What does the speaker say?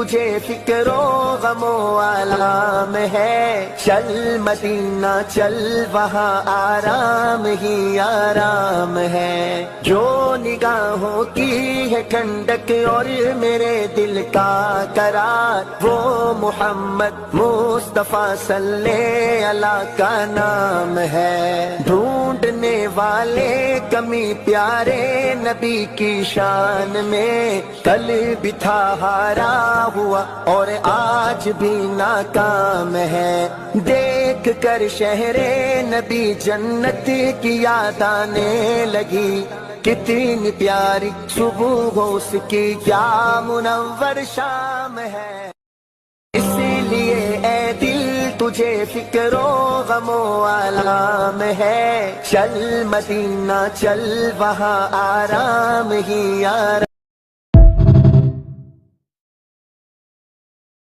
تجھے فکر و غم و آلام ہے، چل مدینہ چل وہاں آرام ہی آرام ہے، جو نگاہوں کی ہے ٹھنڈک اور میرے دل کا قرار، وہ محمد مصطفیٰ صلی اللہ کا نام ہے۔ ڈھونڈنے والے کمی پیارے نبی کی شان میں، کل بھی تھا ہارا ہوا اور آج بھی ناکام ہے، دیکھ کر شہر نبی جنت کی یاد آنے لگی، کتنی پیاری صبح ہو اس کی کیا منور شام ہے، اسی لیے اے دل تجھے فکر و غم و آلام ہے، چل مدینہ چل وہاں آرام ہی آرام